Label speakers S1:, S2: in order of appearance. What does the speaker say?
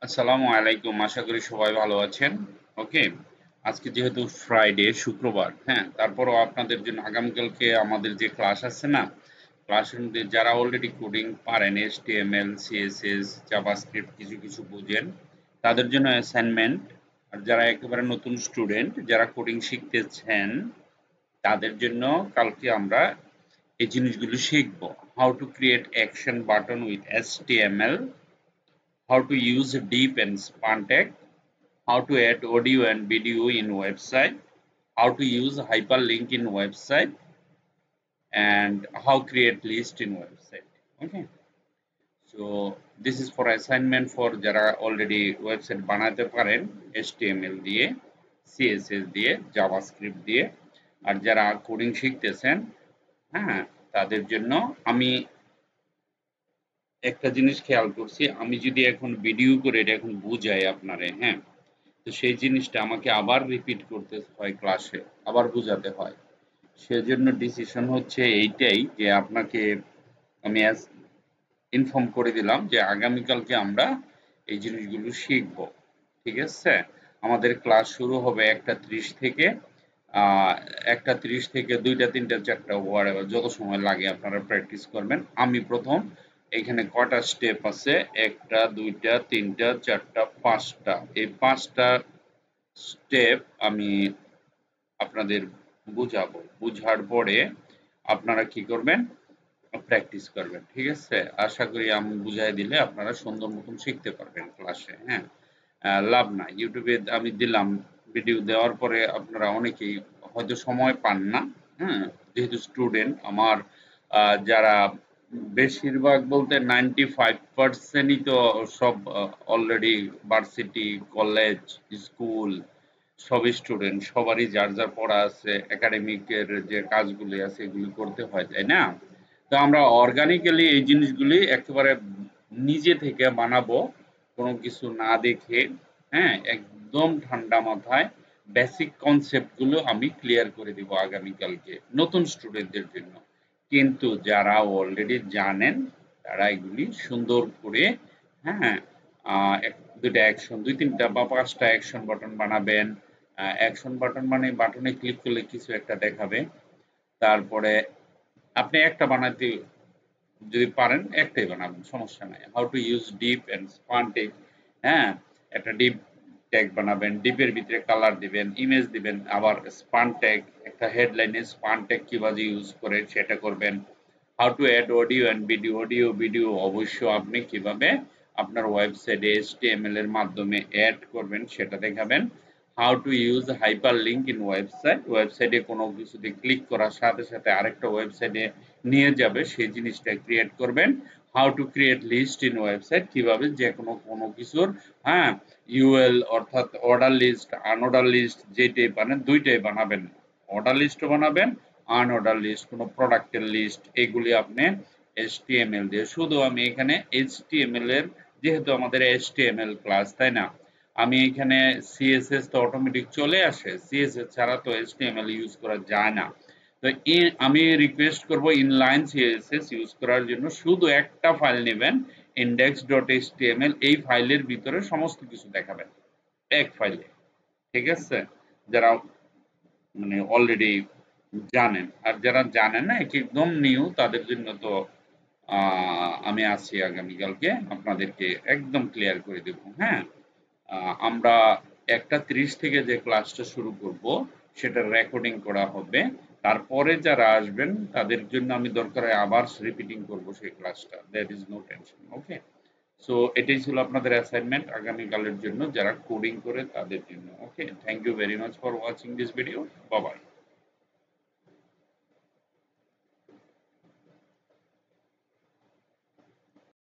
S1: আসসালামু আলাইকুম। আশা করি সবাই ভালো আছেন। ওকে। আজকে যেহেতু ফ্রাইডে, শুক্রবার, হ্যাঁ? তারপরও আপনাদের জন্য আগামীকালকে আমাদের যে ক্লাস আছে না? ক্লাসের মধ্যে যারা অলরেডি কোডিং পারেন, HTML, CSS, জাভাস্ক্রিপ্ট কিছু বুঝেন, তাদের জন্য অ্যাসাইনমেন্ট। আর যারা একেবারে নতুন স্টুডেন্ট, যারা কোডিং শিখতেছেন, তাদের জন্য কালকে আমরা এই জিনিসগুলো শিখব। How to create action button with HTML, how to use div and span tag, how to add audio and video in website, how to use hyperlink in website, and how create list in website. Okay, so this is for assignment for যারা already website বানাতে পারেন HTML দিয়ে, CSS দিয়ে, JavaScript দিয়ে, আর যারা coding শিখতেছেন, হ্যাঁ, তাদের জন্য আমি একটা জিনিস খেয়াল করছি, আমি যদি এখন ভিডিও করে এটা এখন বুঝাই আপনারে, হ্যাঁ, তো সেই জিনিসটা আমাকে আবার রিপিট করতে হয় ক্লাসে, আবার বোঝাতে হয়। সেজন্য ডিসিশন হচ্ছে এইটাই যে আপনাকে আমি ইনফর্ম করে দিলাম যে আগামীকালকে আমরা এই জিনিসগুলো শিখব। ঠিক আছে? আমাদের ক্লাস শুরু হবে 1টা 30 থেকে। আ 1টা 30 থেকে 2টা 3টা 4টা হোয়াটএভার যত সময় লাগে আপনারা প্র্যাকটিস করবেন। আমি ১ম এখানে কয়টা স্টেপ আছে ১টা ২টা ৩টা ৪টা ৫টা। এই ৫টা স্টেপ আমি আপনাদের বুঝাবো। বুঝার পরে আপনারা কি করবেন? প্র্যাকটিস করবেন। ঠিক আছে? আশা করি আমি বুঝায় দিলে আপনারা সুন্দর মতন শিখতে পারবেন ক্লাসে, হ্যাঁ? লাভ নাই। YouTube এ আমি দিলাম, ভিডিও দেওয়ার পরে আপনারা অনেকেই হয়তো সময় পান না, হ্যাঁ? যেহেতু স্টুডেন্ট আমার যারা বেশিরভাগ বলতে 95% ই তো সব অলরেডি ভার্সিটি, কলেজ, স্কুল সবই স্টুডেন্ট। সবারই যার পড়া আছে, একাডেমিকের যে কাজগুলি আছে এগুলি করতে হয়, তাই না? তো আমরা অর্গানিক্যালি এই জিনিসগুলি একেবারে নিজে থেকে বানাবো, কোনো কিছু না দেখে, হ্যাঁ? একদম ঠান্ডা মাথায় বেসিক কনসেপ্ট গুলো আমি ক্লিয়ার করে দিব আগামীকালকে নতুন স্টুডেন্টদের জন্য। কিন্তু যারা অলরেডি জানেন তারা এগুলি সুন্দর করে, হ্যাঁ, ১-২টা অ্যাকশন ২-৩টা বা ৫টা অ্যাকশন বাটন বানাবেন। অ্যাকশন বাটন মানে বাটনে ক্লিক করলে কিছু একটা দেখাবে। তারপরে আপনি একটা বানাতে যদি পারেন একটাই বানাবেন, সমস্যা নাই। How to use deep and span tag, হ্যাঁ? একটা ডিপ ট্যাগ বানাবেন, ডিপের ভিতরে কালার দিবেন, ইমেজ দিবেন, আবার স্পান ট্যাগ একটা হেডলাইনে স্পান ট্যাগ কিভাবে ইউজ করে সেটা করবেন। How to add audio and video, video অবশ্য আপনি কিভাবে আপনার ওয়েবসাইটে HTML এর মাধ্যমে অ্যাড করবেন সেটা দেখাবেন। How to use hyper link in website, ওয়েবসাইটে কোনো কিছুতে ক্লিক করার সাথে সাথে আরেকটা ওয়েবসাইটে নিয়ে যাবে সেই জিনিসটা ক্রিয়েট করবেন। How to create list in website, কিভাবে যে কোনো কিছুর, হ্যাঁ, ইউএল অর্থাৎ অর্ডার লিস্ট, আনঅর্ডার লিস্ট যেটাই বানান দুইটাই বানাবেন। অর্ডার লিস্টও বানাবেন, আনঅর্ডার লিস্ট, কোনো প্রোডাক্টের লিস্ট, এগুলি আপনি HTML দিয়ে, শুধু আমি এখানে HTML এর, যেহেতু আমাদের HTML ক্লাস, তাই না? আমি এখানে CSS তো অটোমেটিক চলে আসে, CSS ছাড়া তো HTML ইউজ করা যায় না। তো আমি রিকোয়েস্ট করব ইনলাইন CSS ইউজ করার জন্য শুধু একটা ফাইল নেবেন, index.html, এই ফাইলের ভিতরে সমস্ত কিছু দেখাবেন এক ফাইলে। ঠিক আছে? যারা মানে অলরেডি জানেন, আর যারা জানেন না একদম নিউ তাদের জন্য তো আমি আছি আগামীকালকে আপনাদেরকে একদম ক্লিয়ার করে দেব, হ্যাঁ? আমরা 1টা 30 থেকে যে ক্লাসটা শুরু করব সেটার রেকর্ডিং করা হবে। তারপরে যারা আসবেন তাদের জন্য আমি দরকার হয় আবার রিপিটিং করব সেই ক্লাসটা। That is no tension. Okay? So এটাই ছিল আপনাদের অ্যাসাইনমেন্ট আগামীকালের জন্য যারা কোডিং করে তাদের জন্য। Okay? Thank you very much for watching this video. Bye by.